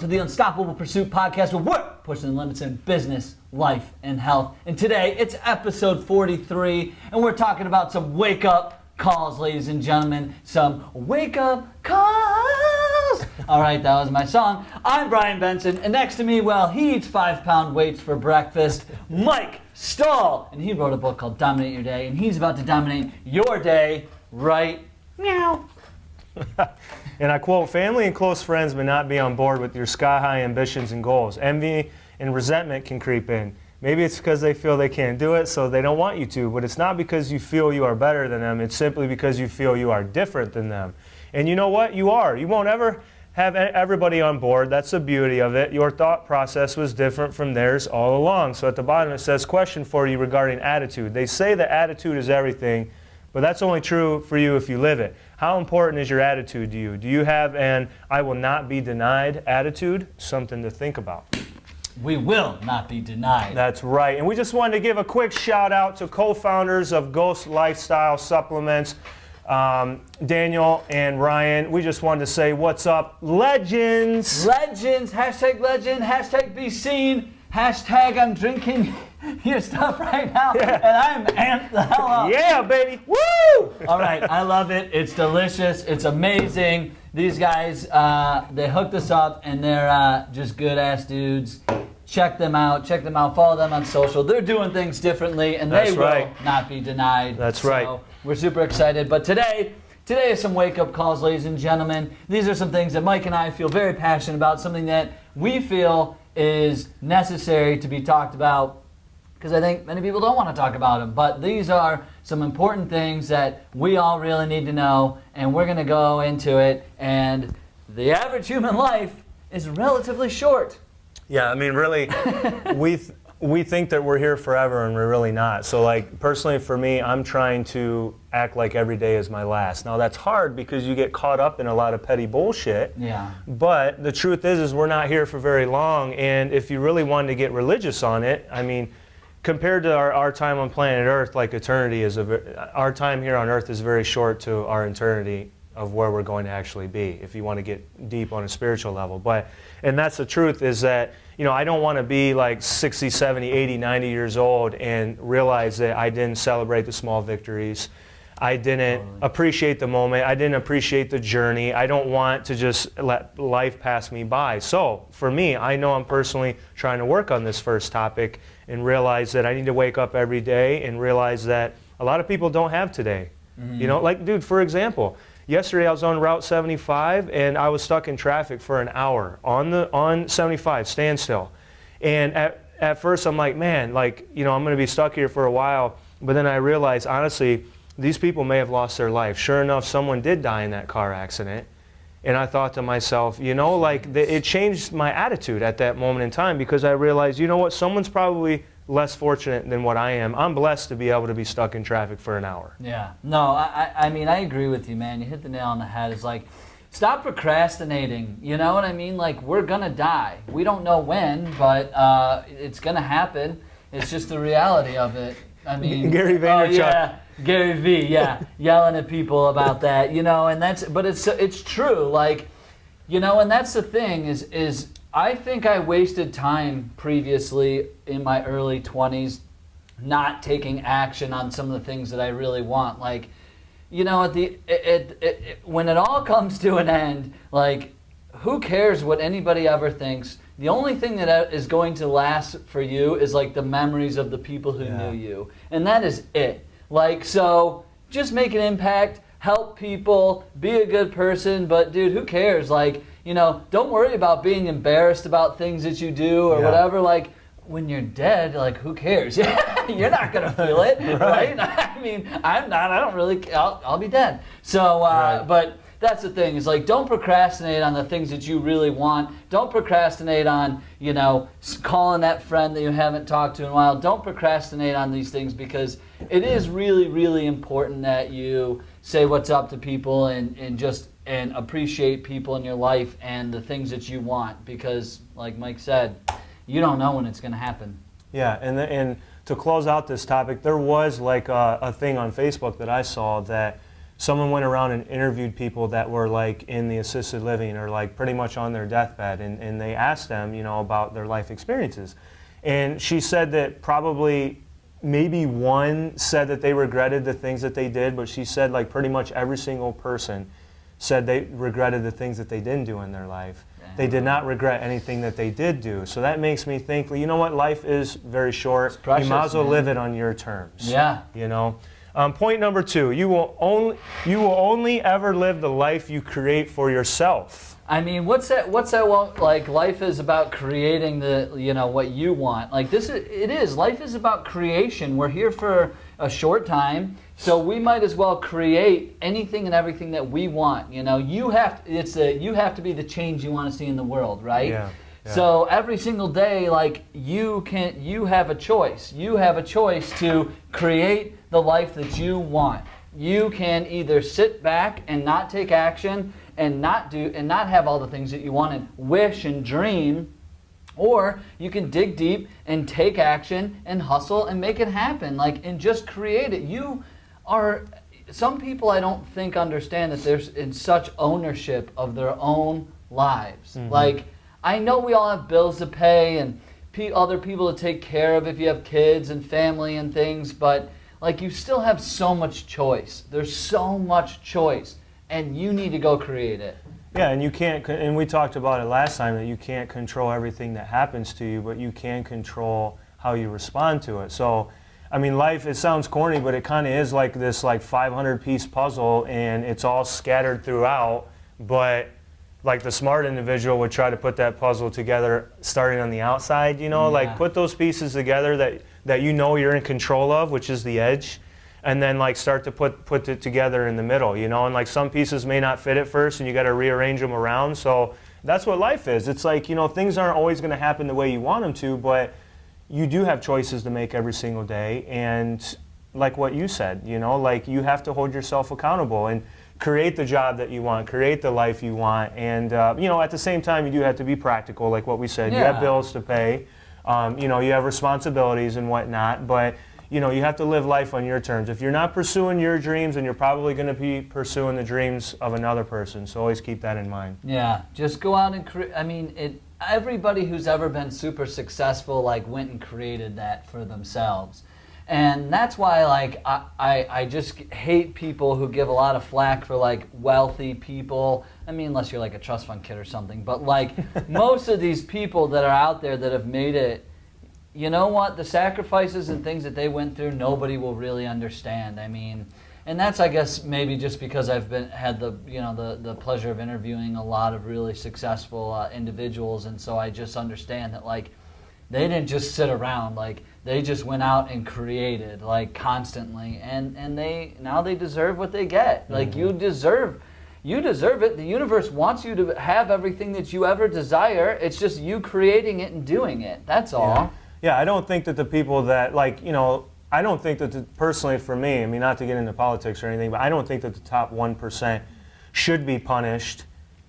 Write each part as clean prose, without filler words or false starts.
to the Unstoppable Pursuit podcast, where we're pushing the limits in business, life, and health. And today, it's episode 43, and we're talking about some wake-up calls, ladies and gentlemen. Some wake-up calls. All right, that was my song. I'm Brian Benson, and next to me, well, he eats 5-pound weights for breakfast, Mike Stull. And he wrote a book called Dominate Your Day, and he's about to dominate your day right now. And I quote, family and close friends may not be on board with your sky-high ambitions and goals. Envy and resentment can creep in. Maybe it's because they feel they can't do it, so they don't want you to, but it's not because you feel you are better than them. It's simply because you feel you are different than them. And you know what? You are. You won't ever have everybody on board. That's the beauty of it. Your thought process was different from theirs all along. So at the bottom it says, question for you regarding attitude. They say that attitude is everything, but that's only true for you if you live it. How important is your attitude to you? Do you have an I will not be denied attitude? Something to think about. We will not be denied. That's right. And we just wanted to give a quick shout out to co-founders of Ghost Lifestyle Supplements, Daniel and Ryan. We just wanted to say, what's up, legends? Legends, hashtag legend, hashtag be seen, hashtag I'm drinking your stuff right now, and I'm amped the hell up. Yeah, baby. Woo! All right, I love it. It's delicious. It's amazing. These guys, they hooked us up, and they're just good-ass dudes. Check them out. Check them out. Follow them on social. They're doing things differently, and they will not be denied. That's right. We're super excited. But today is some wake-up calls, ladies and gentlemen. These are some things that Mike and I feel very passionate about, something that we feel is necessary to be talked about, because I think many people don't want to talk about them. But these are some important things that we all really need to know, and we're going to go into it. And the average human life is relatively short. Yeah, I mean, really, we think that we're here forever, and we're really not. So, like, personally for me, I'm trying to act like every day is my last. Now, that's hard because you get caught up in a lot of petty bullshit. Yeah. But the truth is we're not here for very long, and if you really wanted to get religious on it, I mean, compared to our time on planet Earth, like eternity is our time here on Earth is very short to our eternity of where we're going to actually be, if you want to get deep on a spiritual level. And that's the truth, is that, you know, I don't want to be like 60, 70, 80, 90 years old and realize that I didn't celebrate the small victories. I didn't appreciate the moment. I didn't appreciate the journey. I don't want to just let life pass me by. So for me, I know I'm personally trying to work on this first topic and realize that I need to wake up every day and realize that a lot of people don't have today. Mm-hmm. You know, like, dude, for example, yesterday I was on Route 75 and I was stuck in traffic for an hour on 75, standstill. And at first I'm like, man, like, you know, I'm going to be stuck here for a while. But then I realized, honestly, these people may have lost their life. Sure enough, someone did die in that car accident. And I thought to myself, you know, like, it changed my attitude at that moment in time, because I realized, you know what, someone's probably less fortunate than what I am. I'm blessed to be able to be stuck in traffic for an hour. Yeah. No, I mean, I agree with you, man. You hit the nail on the head. It's like, stop procrastinating. You know what I mean? Like, we're going to die. We don't know when, but it's going to happen. It's just the reality of it. I mean, Gary Vaynerchuk. Yeah. Gary V, yeah, yelling at people about that, you know, and but it's true, like, you know, and that's the thing is I think I wasted time previously in my early 20s not taking action on some of the things that I really want. Like, you know, when it all comes to an end, like, who cares what anybody ever thinks? The only thing that is going to last for you is, like, the memories of the people who knew you, and that is it. Like, so just make an impact, help people, be a good person, but dude, who cares? Like, you know, don't worry about being embarrassed about things that you do or whatever. Like, when you're dead, like, who cares? You're not going to feel it, right? I mean, I'm not, I don't really, I'll be dead. So, but that's the thing, is like, don't procrastinate on the things that you really want. Don't procrastinate on, you know, calling that friend that you haven't talked to in a while. Don't procrastinate on these things, because it is really, really important that you say what's up to people and appreciate people in your life and the things that you want, because, like Mike said, you don't know when it's going to happen. Yeah, and to close out this topic, there was like a thing on Facebook that I saw that someone went around and interviewed people that were like in the assisted living or like pretty much on their deathbed, and they asked them, you know, about their life experiences. And she said that probably maybe one said that they regretted the things that they did, but she said like pretty much every single person said they regretted the things that they didn't do in their life. They did not regret anything that they did do. So that makes me think, well, you know what, life is very short. Precious, you might as well man. live it on your terms. Yeah. You know. Point number 2, you will only ever live the life you create for yourself. I mean, what's that? Like, life is about creating the, you know, what you want. Like it is. Life is about creation. We're here for a short time, so we might as well create anything and everything that we want. You know, you have to be the change you want to see in the world, right? Yeah. Yeah. So every single day, like you have a choice. You have a choice to create the life that you want. You can either sit back and not take action and not have all the things that you want and wish and dream, or you can dig deep and take action and hustle and make it happen, like, and just create it. Some people I don't think understand that there's in such ownership of their own lives. Mm-hmm. Like, I know we all have bills to pay and other people to take care of if you have kids and family and things, but like, you still have so much choice. There's so much choice, and you need to go create it. Yeah, and you can't, and we talked about it last time, that you can't control everything that happens to you, but you can control how you respond to it. So, I mean, life, it sounds corny, but it kind of is like this like 500-piece puzzle, and it's all scattered throughout, but like the smart individual would try to put that puzzle together starting on the outside, you know, yeah. like put those pieces together that you know you're in control of, which is the edge, and then like start to put it together in the middle, you know, and like some pieces may not fit at first and you got to rearrange them around. So that's what life is. It's like, you know, things aren't always going to happen the way you want them to, but you do have choices to make every single day. And like what you said, you know, like you have to hold yourself accountable and create the job that you want, create the life you want. And, you know, at the same time, you do have to be practical, like what we said. Yeah. You have bills to pay, you know, you have responsibilities and whatnot, but, you know, you have to live life on your terms. If you're not pursuing your dreams, then you're probably going to be pursuing the dreams of another person. So always keep that in mind. Yeah, just go out and create. I mean, everybody who's ever been super successful, like, went and created that for themselves. And that's why, like, I just hate people who give a lot of flack for, like, wealthy people. I mean, unless you're like a trust fund kid or something. But, like, most of these people that are out there that have made it, you know what? The sacrifices and things that they went through, nobody will really understand. I mean, and that's, I guess, maybe just because I've had the pleasure of interviewing a lot of really successful individuals, and so I just understand that, like, they didn't just sit around, like, they just went out and created, like, constantly, and now they deserve what they get. Like, you deserve it. The universe wants you to have everything that you ever desire. It's just you creating it and doing it. That's all. Yeah, I don't think that the people that, like, you know, I don't think that personally for me, I mean, not to get into politics or anything, but I don't think that the top 1% should be punished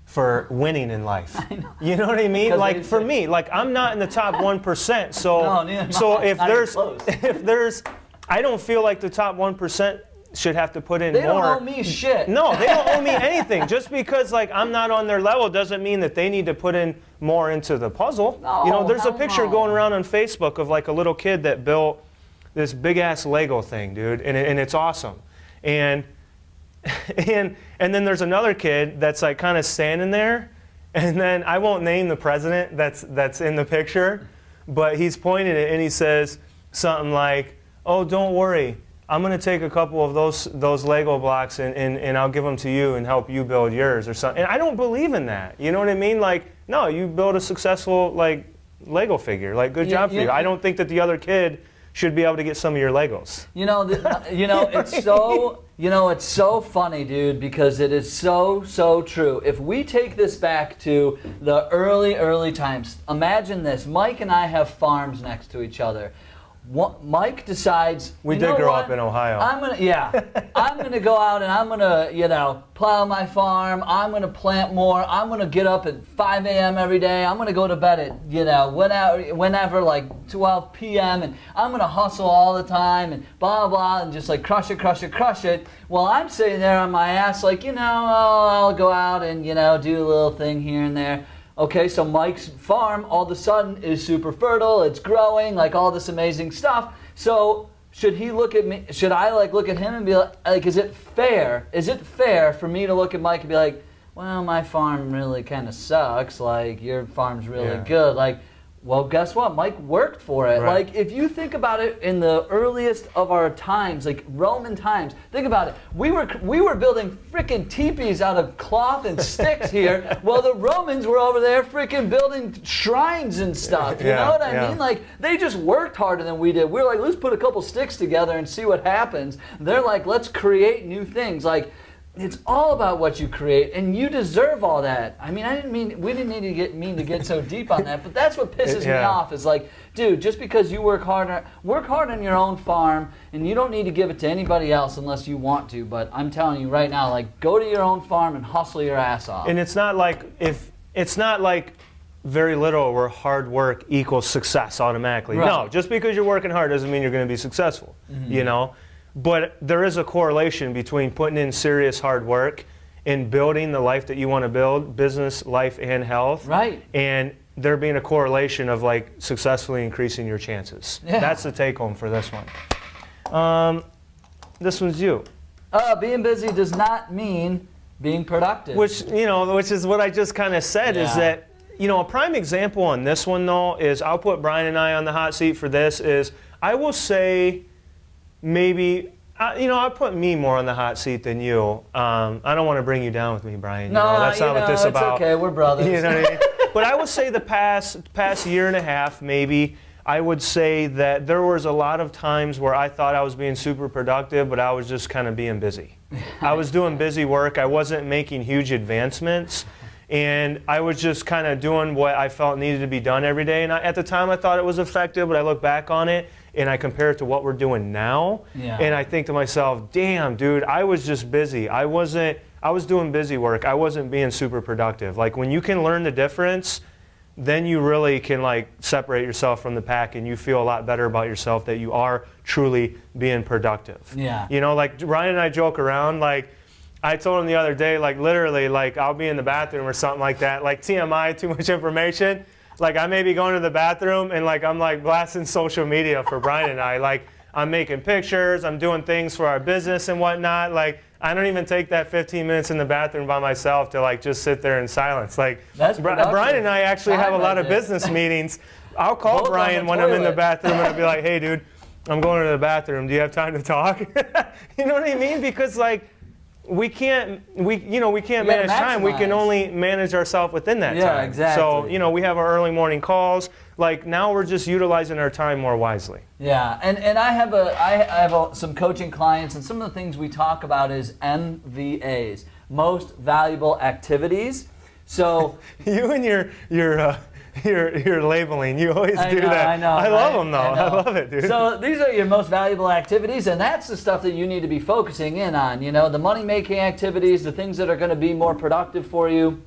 for winning in life. I know. You know what I mean? Because like, for me, like, I'm not in the top 1%, so No, neither so am I. if Not even there's I don't feel like the top 1% should have to put in They more. don't owe me shit. No, they don't owe me anything. Just because, like, I'm not on their level doesn't mean that they need to put in more into the puzzle. No, you know, there's a hell picture no. going around on Facebook of, like, a little kid that built this big-ass Lego thing, dude, and it's awesome. And then there's another kid that's, like, kind of standing there, and then I won't name the president that's in the picture, but he's pointing it and he says something like, "Oh, don't worry, I'm going to take a couple of those Lego blocks and I'll give them to you and help you build yours," or something. And I don't believe in that. You know what I mean? Like, no, you build a successful, like, Lego figure. Like, good job for you. I don't think that the other kid should be able to get some of your Legos. You know, it's so, it's so funny, dude, because it is so true. If we take this back to the early times, imagine this. Mike and I have farms next to each other. Mike decides, We you did know grow what? up in Ohio. I'm gonna go out and I'm gonna, plow my farm. I'm gonna plant more. I'm gonna get up at 5 a.m. every day. I'm gonna go to bed at, whenever, like 12 p.m. and I'm gonna hustle all the time and blah blah and just like crush it. Well, I'm sitting there on my ass like, I'll go out and do a little thing here and there. Okay, so Mike's farm all of a sudden is super fertile. It's growing, like all this amazing stuff. So should he look at me? Should I look at him and be like, is it fair? Is it fair for me to look at Mike and be like, well, my farm really kind of sucks. Like your farm's really good. Like, well, guess what? Mike worked for it. Right. Like, if you think about it in the earliest of our times, like Roman times, think about it. We were building freaking teepees out of cloth and sticks here, while the Romans were over there freaking building shrines and stuff. You know what I mean? Like, they just worked harder than we did. We were like, let's put a couple sticks together and see what happens. They're like, let's create new things. Like, it's all about what you create, and you deserve all that. I mean, we didn't need to get so deep on that, but that's what pisses me off. Is like, dude, just because you work hard on your own farm, and you don't need to give it to anybody else unless you want to. But I'm telling you right now, like, go to your own farm and hustle your ass off. And it's not like very little or hard work equals success automatically. Right. No, just because you're working hard doesn't mean you're going to be successful. But there is a correlation between putting in serious hard work and building the life that you want to build, business, life, and health. Right. And there being a correlation of like successfully increasing your chances. Yeah. That's the take home for this one. This one's you. Being busy does not mean being productive. Which is what I just kind of said, is that, a prime example on this one though is, I'll put Brian and I on the hot seat for this, is I will say, maybe, I put me more on the hot seat than you. I don't want to bring you down with me, Brian. No, that's not what this is about. It's okay, we're brothers. You know what I mean? But I would say the past year and a half, maybe, I would say that there was a lot of times where I thought I was being super productive, but I was just kind of being busy. I was doing busy work. I wasn't making huge advancements. And I was just kind of doing what I felt needed to be done every day. And at the time, I thought it was effective, but I look back on it and I compare it to what we're doing now. Yeah. And I think to myself, damn, dude, I was just busy. I was doing busy work. I wasn't being super productive. Like, when you can learn the difference, then you really can like separate yourself from the pack, and you feel a lot better about yourself that you are truly being productive. Yeah. Like Ryan and I joke around, like, I told him the other day, like, literally, like, I'll be in the bathroom or something like that, like TMI, too much information. Like, I may be going to the bathroom and like I'm like blasting social media for Brian and I. Like, I'm making pictures, I'm doing things for our business and whatnot. Like, I don't even take that 15 minutes in the bathroom by myself to like just sit there in silence. Like, That's Brian and I actually have a lot of there. business meetings. I'll call Both Brian on the when I'm in the toilet. bathroom and I'll be like, hey dude, I'm going to the bathroom. Do you have time to talk? You know what I mean? Because like, we can't manage time. We can maximize. only manage ourselves within that time. Yeah, exactly. So, we have our early morning calls. Like, now we're just utilizing our time more wisely. Yeah, and I have some coaching clients, and some of the things we talk about is MVAs, most valuable activities. So You and your labeling, you always do that. I know. I love them though. I I love it, dude. So these are your most valuable activities, and that's the stuff that you need to be focusing in on. The money-making activities, the things that are going to be more productive for you.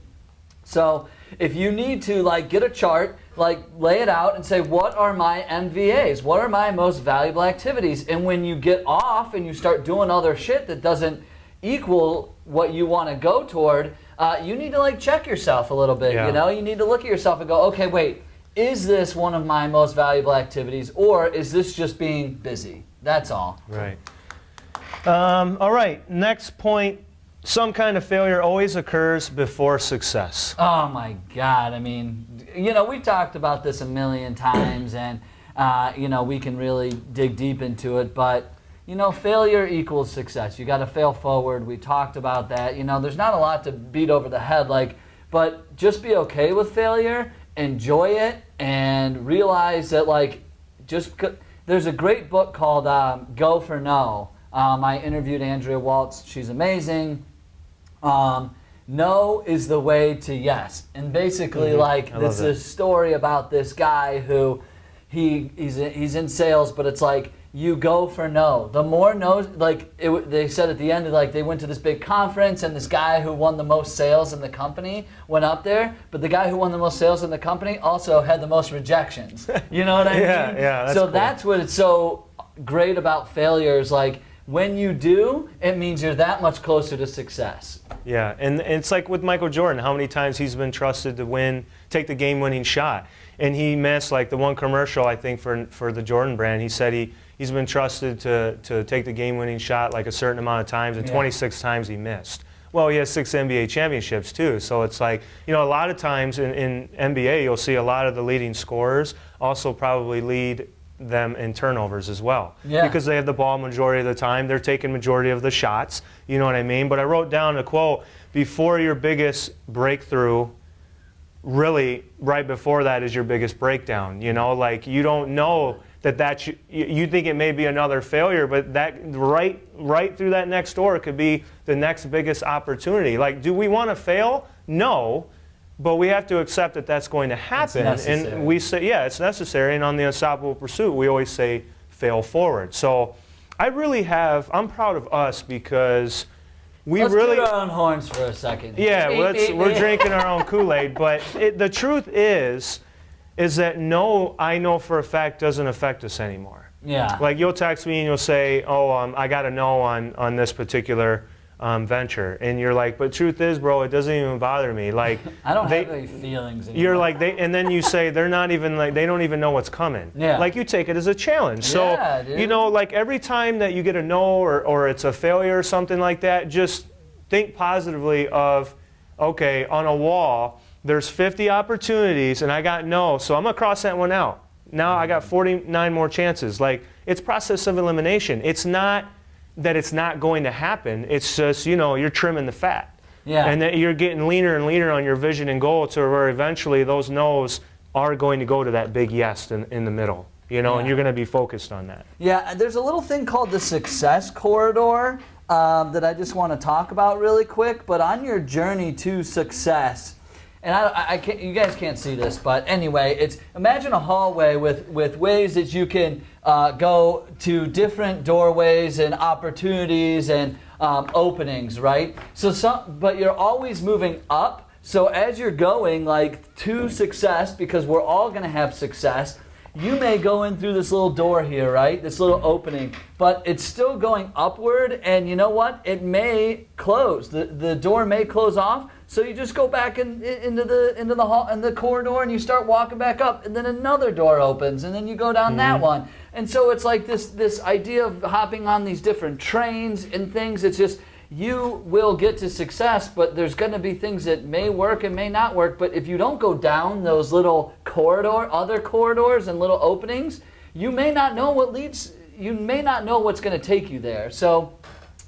So if you need to like get a chart, like lay it out and say, what are my MVAs? What are my most valuable activities? And when you get off and you start doing other shit that doesn't equal what you want to go toward, you need to like check yourself a little bit. Yeah. You need to look at yourself and go, okay, wait, is this one of my most valuable activities, or is this just being busy? That's all. Right. All right, next point. Some kind of failure always occurs before success. Oh my God. I mean, we've talked about this a million times, and, we can really dig deep into it, but, failure equals success. You got to fail forward. We talked about that. There's not a lot to beat over the head, but just be okay with failure, enjoy it, and realize that, there's a great book called Go for No. I interviewed Andrea Waltz. She's amazing. No is the way to yes. And basically, this is a story about this guy who he's in sales, but it's like you go for no. The more no's, like they said at the end, like they went to this big conference and this guy who won the most sales in the company went up there, but the guy who won the most sales in the company also had the most rejections. You know what I mean? Yeah, that's so cool. That's what it's so great about failures. Like when you do, it means you're that much closer to success. Yeah, and it's like with Michael Jordan, how many times he's been trusted to take the game-winning shot. And he missed, like the one commercial, I think, for the Jordan brand, he said he's been trusted to take the game-winning shot like a certain amount of times, and 26 times he missed. Well, he has 6 NBA championships too, so it's like, you know, a lot of times in NBA, you'll see a lot of the leading scorers also probably lead them in turnovers as well. Yeah. Because they have the ball majority of the time, they're taking majority of the shots, you know what I mean? But I wrote down a quote, before your biggest breakthrough, really right before that is your biggest breakdown. You know, like you don't know that you think it may be another failure, but that right through that next door could be the next biggest opportunity. Like, do we want to fail? No. But we have to accept that that's going to happen. And we say, yeah, it's necessary. And on the Unstoppable Pursuit, we always say, fail forward. So I'm proud of us because Let's toot our own horns for a second. Yeah, we're drinking our own Kool-Aid. But the truth is that no, I know for a fact doesn't affect us anymore. Yeah. Like you'll text me and you'll say, oh, I got a no on this particular venture, and you're like, but truth is, bro, it doesn't even bother me. Like I don't have any feelings anymore. You're like and then you say they're not even like they don't even know what's coming. Yeah. Like you take it as a challenge. So yeah, dude. you know, like every time that you get a no or it's a failure or something like that, just think positively of, okay, on a wall, there's 50 opportunities and I got no, so I'm gonna cross that one out. Now I got 49 more chances. Like it's process of elimination. It's not that it's not going to happen. It's just, you know, you're trimming the fat. Yeah. And that you're getting leaner and leaner on your vision and goal to where eventually those no's are going to go to that big yes in the middle. You know, and you're going to be focused on that. Yeah, there's a little thing called the success corridor that I just want to talk about really quick. But on your journey to success, and I can't, you guys can't see this, but anyway, imagine a hallway with ways that you can go to different doorways and opportunities and openings, right? But you're always moving up. So as you're going like to success, because we're all going to have success, you may go in through this little door here, right? This little opening, but it's still going upward, and you know what? It may close. The door may close off. So you just go back into the hall and the corridor, and you start walking back up, and then another door opens, and then you go down that one. And so it's like this idea of hopping on these different trains and things. It's just you will get to success, but there's going to be things that may work and may not work. But if you don't go down those little other corridors and little openings, you may not know you may not know what's going to take you there. So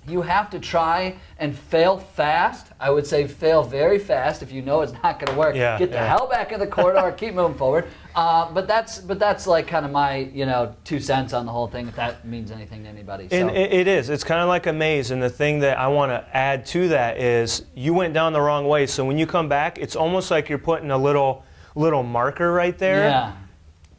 you have to try and fail fast. I would say fail very fast if you know it's not going to work. Yeah, Get the hell back in the corridor, keep moving forward. But that's like kind of my 2 cents on the whole thing, if that means anything to anybody. So. And it is. It's kind of like a maze. And the thing that I want to add to that is you went down the wrong way. So when you come back, it's almost like you're putting a little marker right there. Yeah.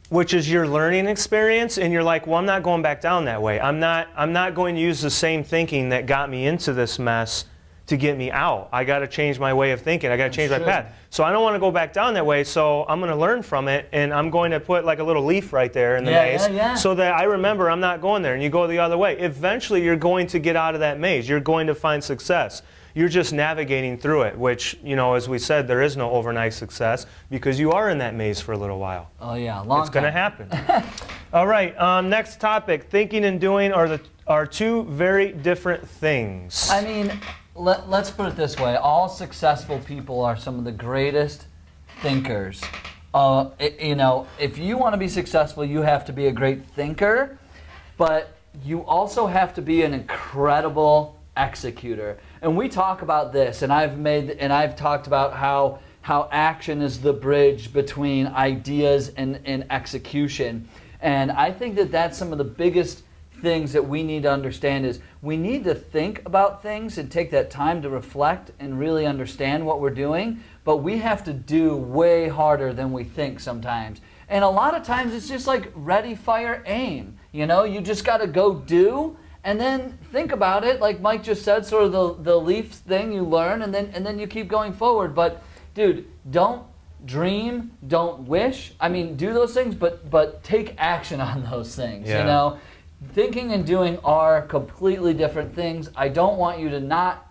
Which is your learning experience, and you're like, well, I'm not going back down that way. I'm not going to use the same thinking that got me into this mess to get me out. I got to change my way of thinking. I got to change my path. So I don't want to go back down that way. So I'm going to learn from it, and I'm going to put like a little leaf right there in the maze, so that I remember I'm not going there. And you go the other way. Eventually, you're going to get out of that maze. You're going to find success. You're just navigating through it, which, you know, as we said, there is no overnight success because you are in that maze for a little while. Oh, yeah, long It's going to happen. All right, next topic. Thinking and doing are two very different things. I mean, let's put it this way. All successful people are some of the greatest thinkers. If you want to be successful, you have to be a great thinker, but you also have to be an incredible executor. And we talk about this, and I've talked about how action is the bridge between ideas and execution. And I think that's some of the biggest things that we need to understand is we need to think about things and take that time to reflect and really understand what we're doing, but we have to do way harder than we think sometimes. And a lot of times it's just like ready, fire, aim. You know, you just got to go do, and then think about it. Like Mike just said, sort of the leaf thing you learn, and then you keep going forward. But dude, don't dream, don't wish. I mean, do those things, but take action on those things. Yeah. You know, thinking and doing are completely different things. I don't want you to not.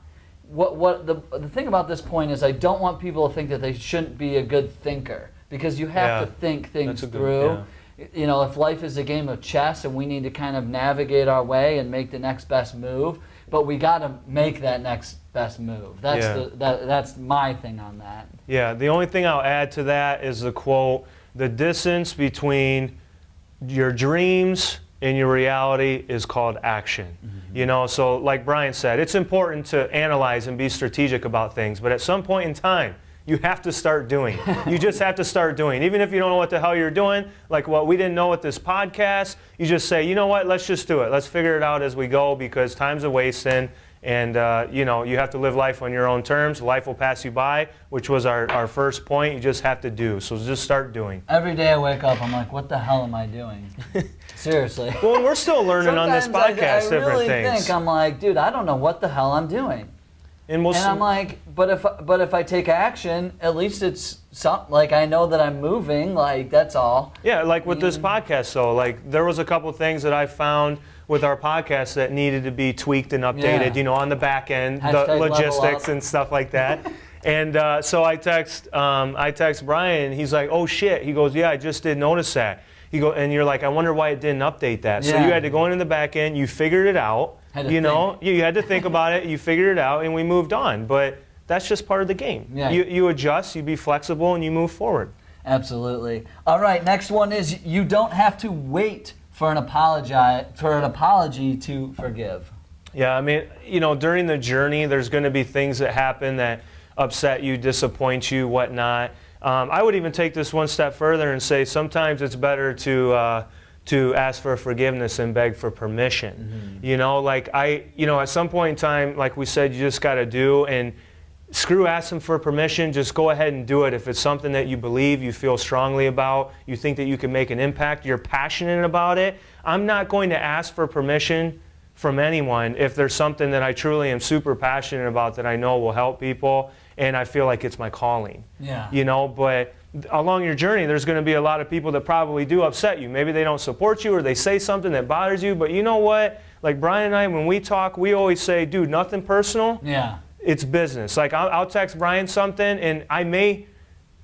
What the thing about this point is, I don't want people to think that they shouldn't be a good thinker, because you have to think things through. You know, if life is a game of chess and we need to kind of navigate our way and make the next best move, but we got to make that next best move. That's my thing on that. Yeah, the only thing I'll add to that is the quote, the distance between your dreams and your reality is called action. Mm-hmm. You know, so like Brian said, it's important to analyze and be strategic about things, but at some point in time, you have to start doing. You just have to start doing. Even if you don't know what the hell you're doing, like what we didn't know with this podcast, you just say, you know what, let's just do it. Let's figure it out as we go, because time's a wasting. And, you know, you have to live life on your own terms. Life will pass you by, which was our first point. You just have to do. So just start doing. Every day I wake up, I'm like, what the hell am I doing? Seriously. Well, we're still learning on this podcast I really things. think, I'm like, dude, I don't know what the hell I'm doing. And I'm like, but if I take action, at least it's something. Like, I know that I'm moving. Like, that's all. Yeah, like with this podcast, though. Like, there was a couple of things that I found with our podcast that needed to be tweaked and updated. You know, on the back end, the logistics and stuff like that. And so I text Brian, and he's like, "Oh shit!" He goes, "Yeah, I just did notice that." And you're like, "I wonder why it didn't update that." So you had to go into the back end. You figured it out. You know, you had to think about it, you figured it out, and we moved on. But that's just part of the game. Yeah. You adjust, you be flexible, and you move forward. Absolutely. All right, next one is, you don't have to wait for an apology to forgive. Yeah, I mean, you know, during the journey, there's going to be things that happen that upset you, disappoint you, whatnot. I would even take this one step further and say sometimes it's better to ask for forgiveness and beg for permission. Mm-hmm. You know, like at some point in time, like we said, you just got to do, and screw asking for permission, just go ahead and do it. If it's something that you believe, you feel strongly about, you think that you can make an impact, you're passionate about it. I'm not going to ask for permission from anyone if there's something that I truly am super passionate about that I know will help people, and I feel like it's my calling. Yeah. You know, but along your journey, there's going to be a lot of people that probably do upset you. Maybe they don't support you, or they say something that bothers you, but you know what? Like Brian and I, when we talk, we always say, dude, nothing personal. Yeah. It's business. Like I'll text Brian something, and I may,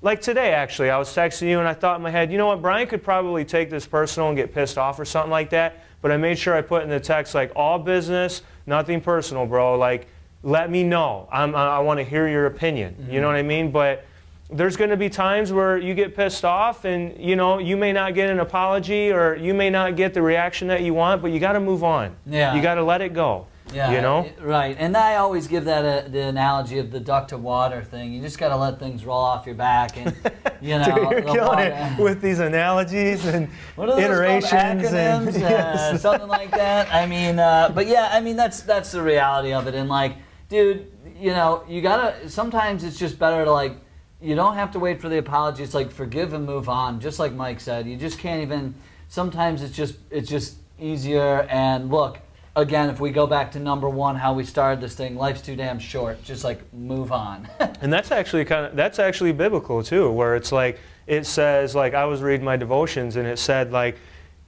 like today actually, I was texting you and I thought in my head, you know what, Brian could probably take this personal and get pissed off or something like that, but I made sure I put in the text like, all business, nothing personal, bro. Like, let me know. I want to hear your opinion. Mm-hmm. You know what I mean? But there's going to be times where you get pissed off, and you know, you may not get an apology, or you may not get the reaction that you want, but you got to move on. Yeah. You got to let it go. Yeah, you know? Right. And I always give that the analogy of the duck to water thing. You just got to let things roll off your back, and you know. Dude, you're killing it with these analogies and iterations and yes. Something like that. I mean, but yeah, I mean that's the reality of it. And like, dude, you know, you gotta. Sometimes it's just better to like. You don't have to wait for the apology. It's like forgive and move on. Just like Mike said, you just can't even. Sometimes it's just easier. And look. Again, if we go back to number one, how we started this thing, life's too damn short. Just like move on. And that's actually biblical too, where it's like it says, like I was reading my devotions and it said like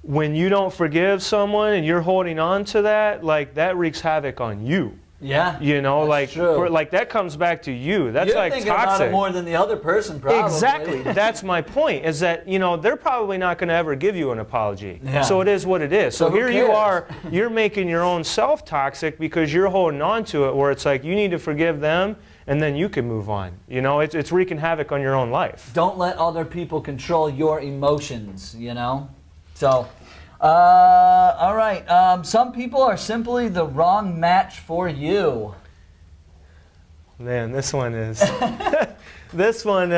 when you don't forgive someone and you're holding on to that, like that wreaks havoc on you. Yeah, you know, like that comes back to you. That's You're like thinking toxic. About it more than the other person, probably. Exactly. That's my point. Is that you know they're probably not going to ever give you an apology. Yeah. So it is what it is. So here you are. You're making your own self toxic because you're holding on to it. Where it's like you need to forgive them, and then you can move on. You know, it's wreaking havoc on your own life. Don't let other people control your emotions. You know, so. All right. Some people are simply the wrong match for you. Man, this one is. This one,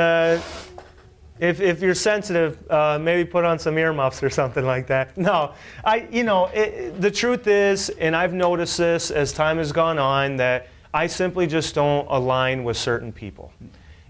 if you're sensitive, maybe put on some earmuffs or something like that. No, the truth is, and I've noticed this as time has gone on, that I simply just don't align with certain people.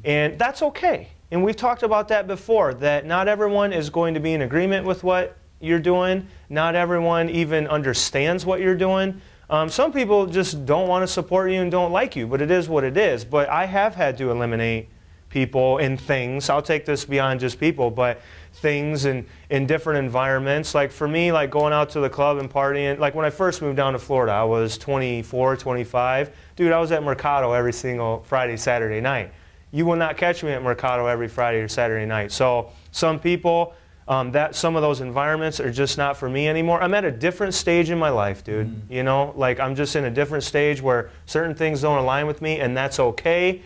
And that's okay. And we've talked about that before, that not everyone is going to be in agreement with what you're doing. Not everyone even understands what you're doing. Some people just don't want to support you and don't like you, but it is what it is. But I have had to eliminate people and things. I'll take this beyond just people, but things in different environments. Like for me, like going out to the club and partying, like when I first moved down to Florida, I was 24, 25. Dude, I was at Mercado every single Friday, Saturday night. You will not catch me at Mercado every Friday or Saturday night. So some people, some of those environments are just not for me anymore. I'm at a different stage in my life, dude. Mm-hmm. You know, like I'm just in a different stage where certain things don't align with me, and that's okay.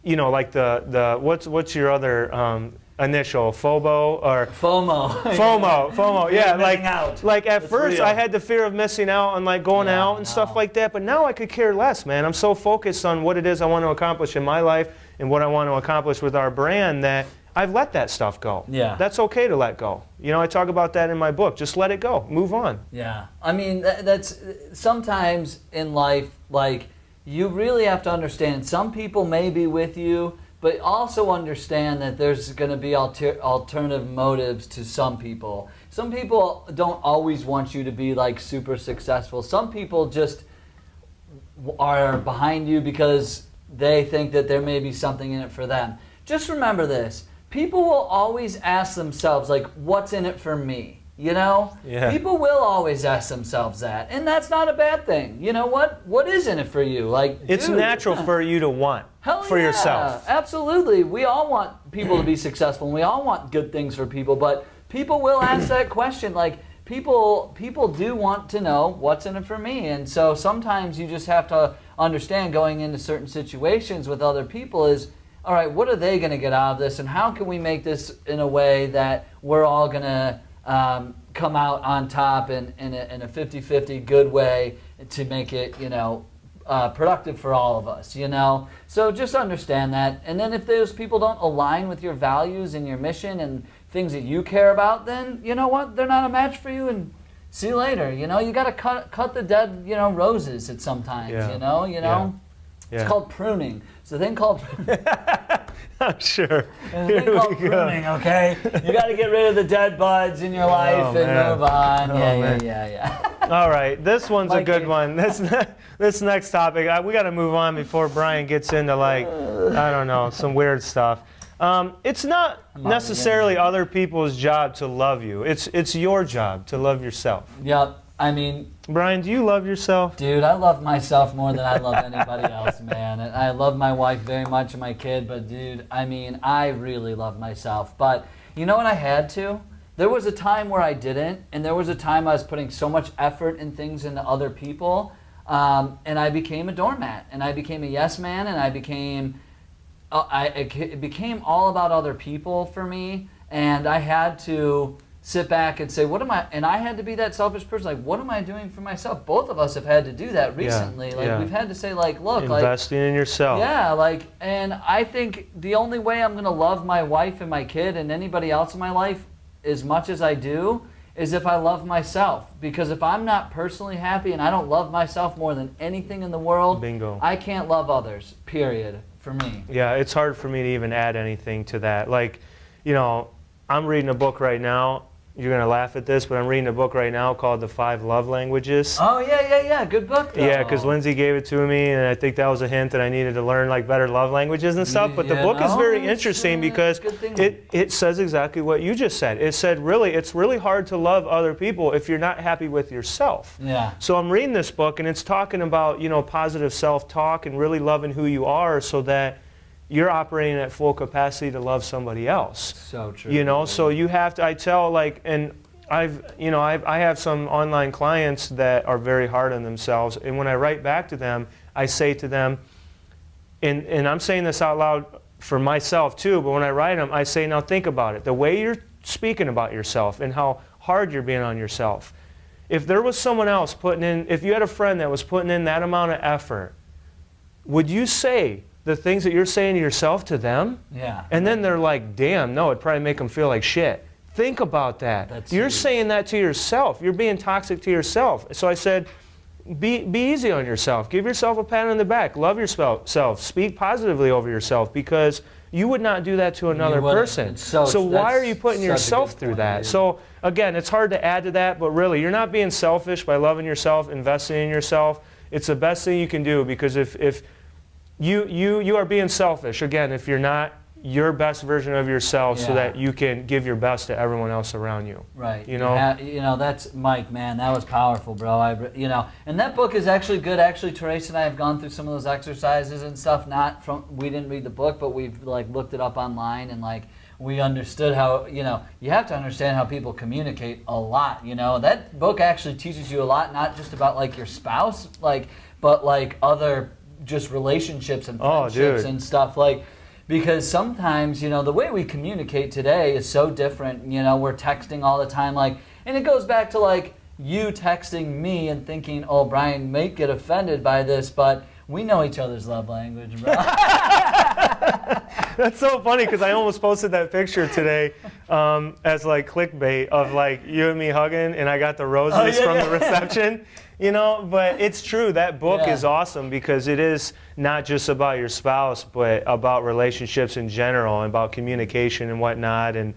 You know, like what's your other initial, FOBO or FOMO? Yeah, like at first I had the fear of missing out on like going out and stuff like that, but now I could care less, man. I'm so focused on what it is I want to accomplish in my life and what I want to accomplish with our brand that I've let that stuff go. Yeah. That's okay to let go. You know, I talk about that in my book. Just let it go. Move on. Yeah. I mean, that's sometimes in life, like, you really have to understand some people may be with you, but also understand that there's going to be alternative motives to some people. Some people don't always want you to be like super successful. Some people just are behind you because they think that there may be something in it for them. Just remember this. People will always ask themselves, like, what's in it for me? You know? Yeah. People will always ask themselves that. And that's not a bad thing. You know what? What is in it for you? Like, it's dude, natural for you to want for yourself. Absolutely. We all want people to be successful, and we all want good things for people, but people will ask that question. Like, people do want to know what's in it for me. And so sometimes you just have to understand going into certain situations with other people is, all right, what are they going to get out of this, and how can we make this in a way that we're all going to come out on top in a 50-50 good way to make it, you know, productive for all of us, you know? So just understand that. And then if those people don't align with your values and your mission and things that you care about, then you know what? They're not a match for you, and see you later. You know, you got to cut the dead, you know, roses at sometimes, you know? Yeah. It's called pruning. It's a thing called I'm sure. It's a thing called pruning, okay? You got to get rid of the dead buds in your life and move on. Yeah. All right, this one's a good one. This next topic, we got to move on before Brian gets into, like, I don't know, some weird stuff. It's not necessarily other people's job to love you. It's your job to love yourself. Yep. I mean, Brian, do you love yourself? Dude, I love myself more than I love anybody else, man. And I love my wife very much and my kid, but dude, I mean, I really love myself. But you know what I had to? There was a time where I didn't, and there was a time I was putting so much effort and things into other people, and I became a doormat, and I became a yes man, and it became all about other people for me, and I had to sit back and say, and I had to be that selfish person, like, what am I doing for myself? Both of us have had to do that recently. We've had to say, like, look, investing in yourself. Yeah, like, and I think the only way I'm going to love my wife and my kid and anybody else in my life as much as I do is if I love myself. Because if I'm not personally happy and I don't love myself more than anything in the world, bingo, I can't love others, period, for me. Yeah, it's hard for me to even add anything to that. Like, you know, I'm reading a book right now. You're going to laugh at this, but I'm reading a book right now called The 5 Love Languages. Oh, yeah. Good book, though. Yeah, because Lindsay gave it to me, and I think that was a hint that I needed to learn, like, better love languages and stuff. But the book is very interesting because it says exactly what you just said. It said, really, it's really hard to love other people if you're not happy with yourself. Yeah. So I'm reading this book, and it's talking about, you know, positive self-talk and really loving who you are so that you're operating at full capacity to love somebody else. So true. You know, so you have to, I tell, like, and I have some online clients that are very hard on themselves, and when I write back to them, I say to them, and I'm saying this out loud for myself too, but when I write them, I say, now think about it. The way you're speaking about yourself and how hard you're being on yourself. If there was someone else if you had a friend that was putting in that amount of effort, would you say the things that you're saying to yourself to them? Yeah. And then they're like, damn, no, it'd probably make them feel like shit. Think about that. You're saying that to yourself. You're being toxic to yourself. So I said, be easy on yourself. Give yourself a pat on the back. Love yourself. Speak positively over yourself, because you would not do that to another person. So why are you putting yourself through that? So again, it's hard to add to that, but really, you're not being selfish by loving yourself, investing in yourself. It's the best thing you can do, because if you are being selfish, again, if you're not your best version of yourself, so that you can give your best to everyone else around you. Right. You know? You know, that's Mike, man. That was powerful, bro. You know, and that book is actually good. Actually, Teresa and I have gone through some of those exercises and stuff. We didn't read the book, but we've like looked it up online, and like we understood how, you know, you have to understand how people communicate a lot. You know, that book actually teaches you a lot, not just about like your spouse, like, but like other just relationships and friendships and stuff, like. Because sometimes, you know, the way we communicate today is so different. You know, we're texting all the time, like, and it goes back to like you texting me and thinking, oh, Brian may get offended by this, but we know each other's love language, bro. That's so funny, because I almost posted that picture today as like clickbait of like you and me hugging, and I got the roses from the reception. You know, but it's true. That book is awesome, because it is not just about your spouse, but about relationships in general, and about communication and whatnot. And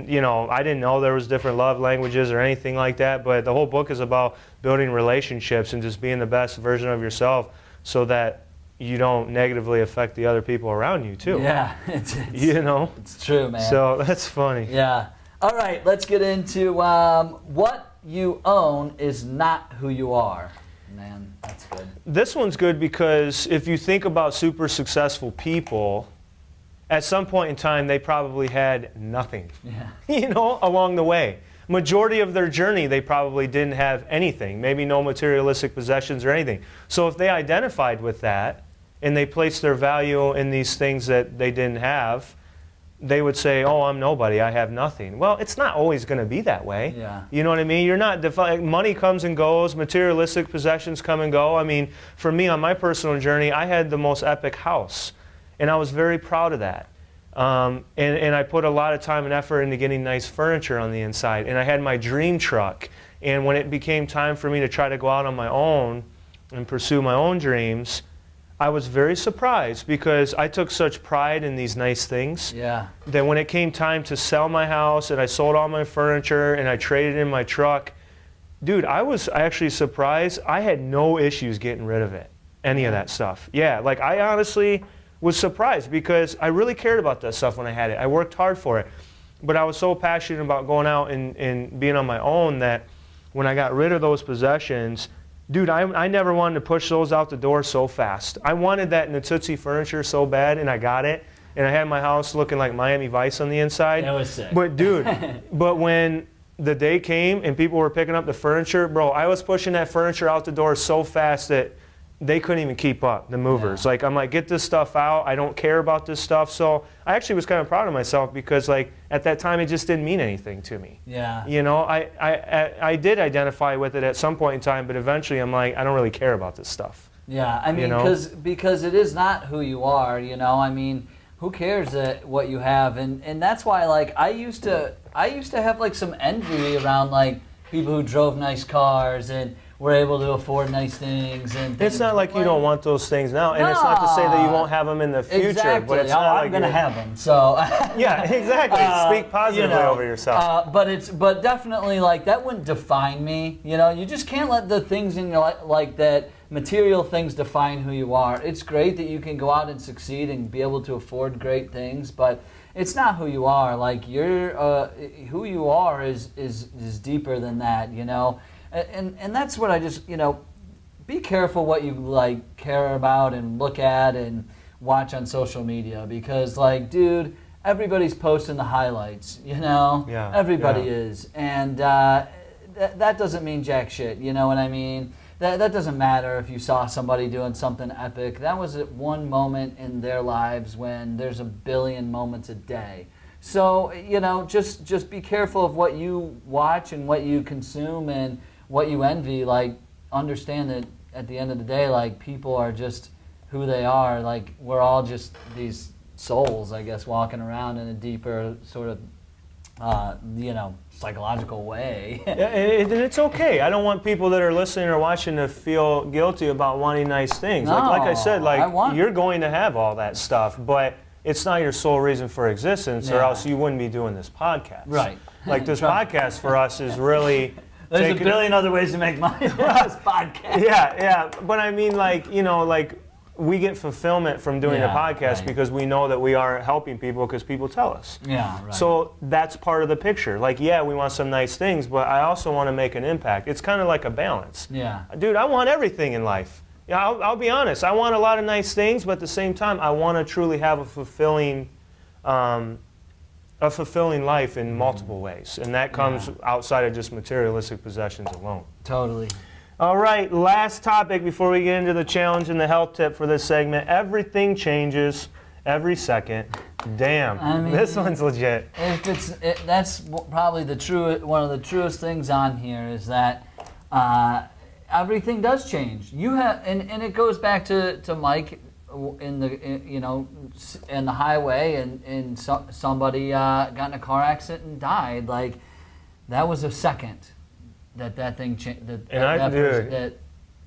you know, I didn't know there was different love languages or anything like that, but the whole book is about building relationships and just being the best version of yourself, so that you don't negatively affect the other people around you too. Yeah, you know, it's true, man. So that's funny. Yeah. All right, let's get into what you own is not who you are. Man, that's good. This one's good, because if you think about super successful people, at some point in time they probably had nothing. You know, along the way. Majority of their journey, they probably didn't have anything, maybe no materialistic possessions or anything. So if they identified with that and they placed their value in these things that they didn't have, they would say, oh, I'm nobody, I have nothing. Well, it's not always going to be that way. Yeah. You know what I mean? You're not money comes and goes, materialistic possessions come and go. I mean, for me on my personal journey, I had the most epic house, and I was very proud of that. And I put a lot of time and effort into getting nice furniture on the inside, and I had my dream truck. And when it became time for me to try to go out on my own and pursue my own dreams, I was very surprised, because I took such pride in these nice things that when it came time to sell my house and I sold all my furniture and I traded in my truck, dude, I was actually surprised. I had no issues getting rid of it, any of that stuff. Yeah, like I honestly was surprised, because I really cared about that stuff when I had it. I worked hard for it. But I was so passionate about going out and being on my own that when I got rid of those possessions, dude, I never wanted to push those out the door so fast. I wanted that Natuzzi furniture so bad, and I got it. And I had my house looking like Miami Vice on the inside. That was sick. But dude, but when the day came and people were picking up the furniture, bro, I was pushing that furniture out the door so fast that they couldn't even keep up, the movers. Like, I'm like, get this stuff out. I don't care about this stuff. So I actually was kind of proud of myself, because like at that time it just didn't mean anything to me. Yeah. You know, I did identify with it at some point in time, but eventually I'm like, I don't really care about this stuff. Yeah, I mean, You know? because it is not who you are, you know. I mean, who cares what you have? And that's why, like, I used to have like some envy around like people who drove nice cars and were able to afford nice things. And It's not like you don't want those things now, and it's not to say that you won't have them in the future. Exactly. But it's not I'm going to have them. So yeah, exactly. Speak positively over yourself. But definitely, like, that wouldn't define me. You know, you just can't let the things in your life, like that material things, define who you are. It's great that you can go out and succeed and be able to afford great things, but it's not who you are. Like, who you are is deeper than that, you know. And that's what I just, you know, be careful what you like care about and look at and watch on social media, because like, dude, everybody's posting the highlights, you know. Yeah. Everybody is, and that doesn't mean jack shit. You know what I mean? That doesn't matter if you saw somebody doing something epic. That was at one moment in their lives when there's a billion moments a day. So, you know, just be careful of what you watch and what you consume and what you envy. Like, understand that at the end of the day, like, people are just who they are. Like, we're all just these souls, I guess, walking around in a deeper sort of psychological way. And it's okay. I don't want people that are listening or watching to feel guilty about wanting nice things. No, like I said, you're going to have all that stuff, but it's not your sole reason for existence, or else you wouldn't be doing this podcast. Right. Like this podcast for us is really. There's a billion other ways to make money with this podcast. Yeah. But I mean, we get fulfillment from doing the podcast because we know that we are helping people because people tell us. Yeah, right. So that's part of the picture. We want some nice things, but I also want to make an impact. It's kind of like a balance. Yeah. Dude, I want everything in life. Yeah, I'll be honest. I want a lot of nice things, but at the same time, I want to truly have a fulfilling life in multiple ways. And that comes outside of just materialistic possessions alone. Totally. All right, last topic before we get into the challenge and the health tip for this segment. Everything changes every second. Damn, I mean, this one's legit. That's probably one of the truest things on here is that everything does change. You have, and it goes back to Mike in the highway, and somebody got in a car accident and died. Like, that was a second. That thing changed. That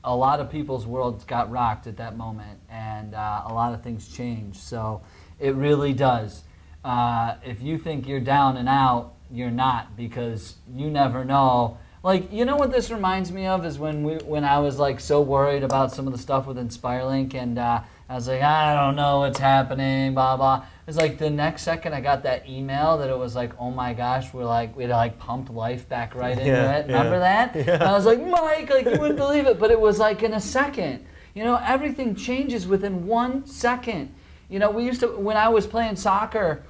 a lot of people's worlds got rocked at that moment, and a lot of things changed. So it really does. If you think you're down and out, you're not, because you never know. Like, you know what this reminds me of is when I was like so worried about some of the stuff with InspireLink, and I was like, I don't know what's happening, blah blah. It's like the next second I got that email that it was like, oh my gosh, we had pumped life back right into it. Remember that? Yeah. And I was like, Mike, you wouldn't believe it, but it was like in a second. Everything changes within 1 second. We used to, when I was playing soccer,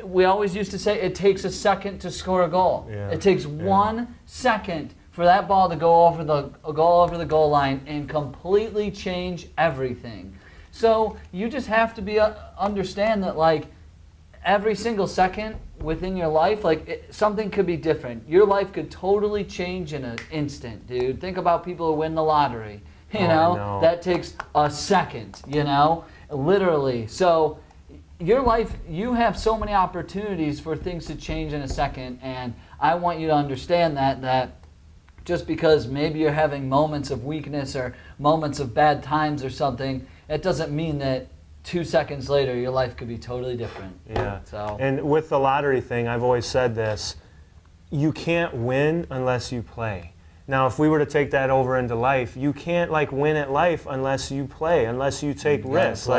we always used to say it takes a second to score a goal. Yeah. It takes 1 second for that ball to go over the goal line and completely change everything. So you just have to understand that every single second within your life, something could be different. Your life could totally change in an instant, dude. Think about people who win the lottery. That takes a second, literally. So your life, you have so many opportunities for things to change in a second, and I want you to understand that just because maybe you're having moments of weakness or moments of bad times or something, it doesn't mean that 2 seconds later your life could be totally different. Yeah. And with the lottery thing, I've always said this: you can't win unless you play. Now, if we were to take that over into life, you can't win at life unless you play, unless you take risks.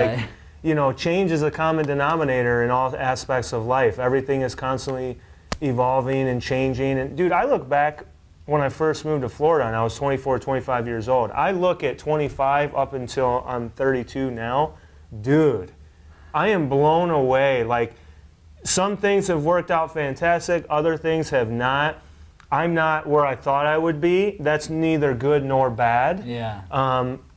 Change is a common denominator in all aspects of life. Everything is constantly evolving and changing. And dude, I look back when I first moved to Florida and I was 24, 25 years old. I look at 25 up until I'm 32 now. Dude, I am blown away. Some things have worked out fantastic, other things have not. I'm not where I thought I would be. That's neither good nor bad. Yeah.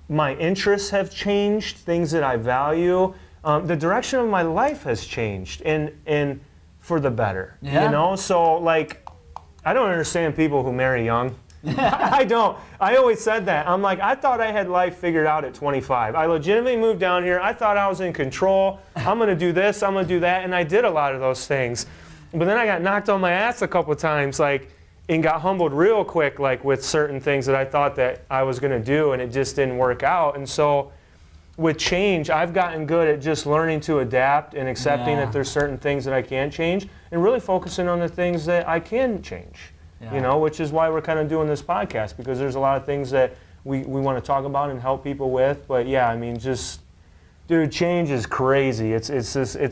My interests have changed, things that I value. The direction of my life has changed, and for the better. Yeah. So I don't understand people who marry young. I don't. I always said that. I'm I thought I had life figured out at 25. I legitimately moved down here. I thought I was in control. I'm going to do this, I'm going to do that, and I did a lot of those things. But then I got knocked on my ass a couple of times, and got humbled real quick, with certain things that I thought that I was going to do, and it just didn't work out. And so with change, I've gotten good at just learning to adapt and accepting that there's certain things that I can't change, and really focusing on the things that I can change. Which is why we're kind of doing this podcast, because there's a lot of things that we want to talk about and help people with. But dude, change is crazy. It's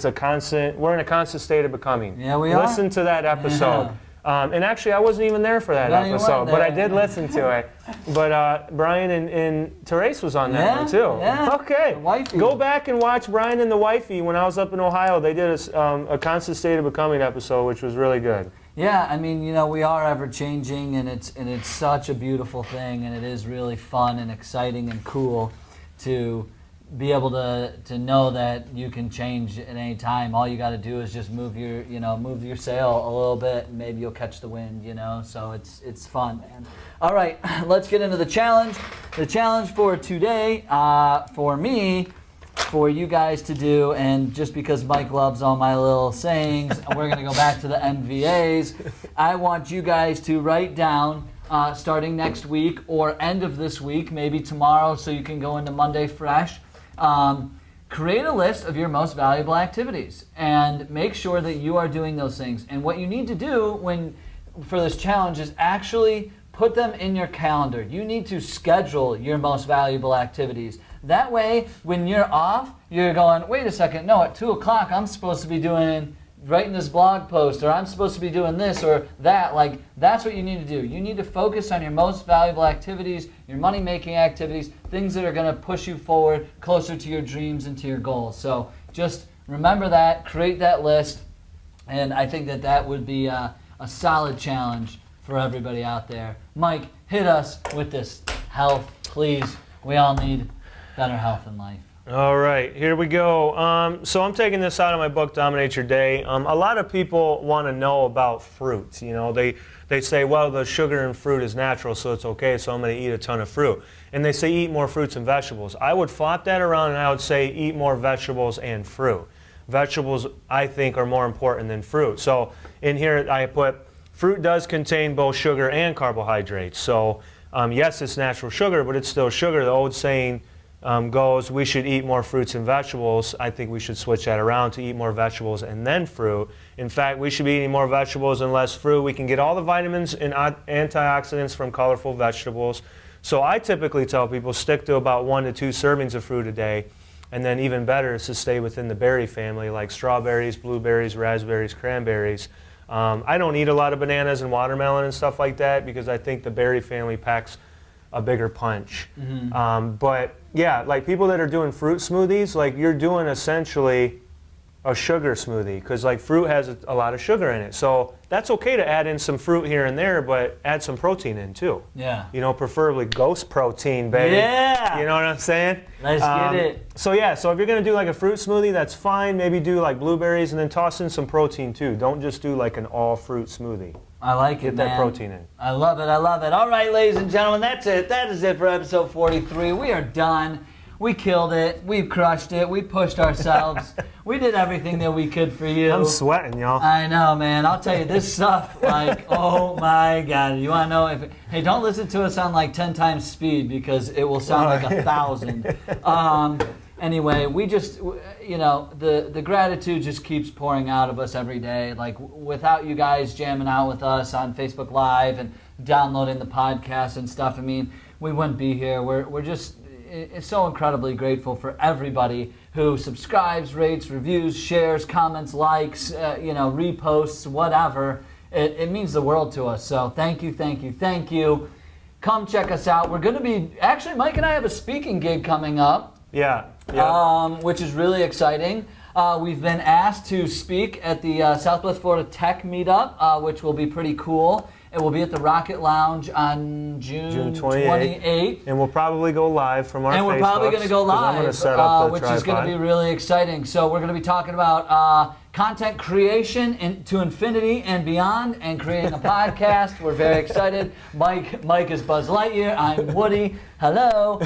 a constant. We're in a constant state of becoming. Yeah, we are. Listen to that episode. Yeah. And actually, I wasn't even there for that episode, but I did listen to it. But Brian and Therese was on that one too. Yeah. Okay. Wifey. Go back and watch Brian and the Wifey. When I was up in Ohio, they did a constant state of becoming episode, which was really good. Yeah, we are ever changing, and it's such a beautiful thing, and it is really fun and exciting and cool to be able to know that you can change at any time. All you got to do is just move your sail a little bit, and maybe you'll catch the wind. So it's fun, man. All right, let's get into the challenge. The challenge for today, for me, for you guys to do, and just because Mike loves all my little sayings, we're going to go back to the MVAs. I want you guys to write down, starting next week or end of this week, maybe tomorrow, so you can go into Monday fresh. Create a list of your most valuable activities and make sure that you are doing those things. And what you need to do for this challenge is actually put them in your calendar. You need to schedule your most valuable activities. That way, when you're off, you're going, wait a second, no, at 2 o'clock I'm supposed to be writing this blog post, or I'm supposed to be doing this or that. Like, that's what you need to do. You need to focus on your most valuable activities, your money-making activities, things that are going to push you forward closer to your dreams and to your goals. So just remember that, create that list, and I think that would be a solid challenge for everybody out there. Mike, hit us with this health, please. We all need better health in life. All right, here we go. So I'm taking this out of my book, Dominate Your Day. A lot of people want to know about fruit. You know, they say, well, the sugar in fruit is natural, so it's okay, so I'm going to eat a ton of fruit. And they say eat more fruits and vegetables. I would flop that around and I would say eat more vegetables and fruit. Vegetables, I think, are more important than fruit. So in here I put, fruit does contain both sugar and carbohydrates. So yes, it's natural sugar, but it's still sugar. The old saying goes, we should eat more fruits and vegetables. I think we should switch that around to eat more vegetables and then fruit. In fact, we should be eating more vegetables and less fruit. We can get all the vitamins and antioxidants from colorful vegetables. So I typically tell people stick to about 1 to 2 servings of fruit a day. And then even better is to stay within the berry family, like strawberries, blueberries, raspberries, cranberries. I don't eat a lot of bananas and watermelon and stuff like that because I think the berry family packs a bigger punch. Mm-hmm. But yeah, like people that are doing fruit smoothies, like you're doing essentially a sugar smoothie because like fruit has a lot of sugar in it. So that's okay to add in some fruit here and there, but add some protein in too. Yeah. You know, preferably ghost protein, baby. Yeah. You know what I'm saying? Let's get it. So yeah, so if you're going to do like a fruit smoothie, that's fine. Maybe do like blueberries and then toss in some protein too. Don't just do like an all fruit smoothie. I like it, Get that protein in. I love it. I love it. All right, ladies and gentlemen, that's it. That is it for episode 43. We are done. We killed it. We crushed it. We pushed ourselves. We did everything that we could for you. I'm sweating, y'all. I know, man. I'll tell you, this stuff, like, oh my God. You want to know hey, don't listen to us on like 10 times speed because it will sound like 1,000. Anyway, we just, you know, the gratitude just keeps pouring out of us every day. Like, without you guys jamming out with us on Facebook Live and downloading the podcast and stuff, I mean, we wouldn't be here. We're just so incredibly grateful for everybody who subscribes, rates, reviews, shares, comments, likes, reposts, whatever. It means the world to us. So thank you, thank you, thank you. Come check us out. We're going to be, actually, Mike and I have a speaking gig coming up. Yeah. Which is really exciting. We've been asked to speak at the Southwest Florida Tech Meetup, which will be pretty cool. It will be at the Rocket Lounge on June 28th. And we'll probably go live from our Facebooks. And we're probably going to go live, I'm gonna set up the which tripod. is going to be really exciting. So we're going to be talking about content creation to infinity and beyond and creating a podcast. We're very excited. Mike is Buzz Lightyear. I'm Woody. Hello.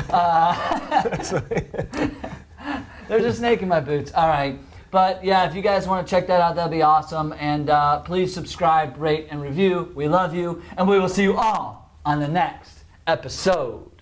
There's a snake in my boots. All right. But yeah, if you guys want to check that out, that'd be awesome. And please subscribe, rate, and review. We love you. And we will see you all on the next episode.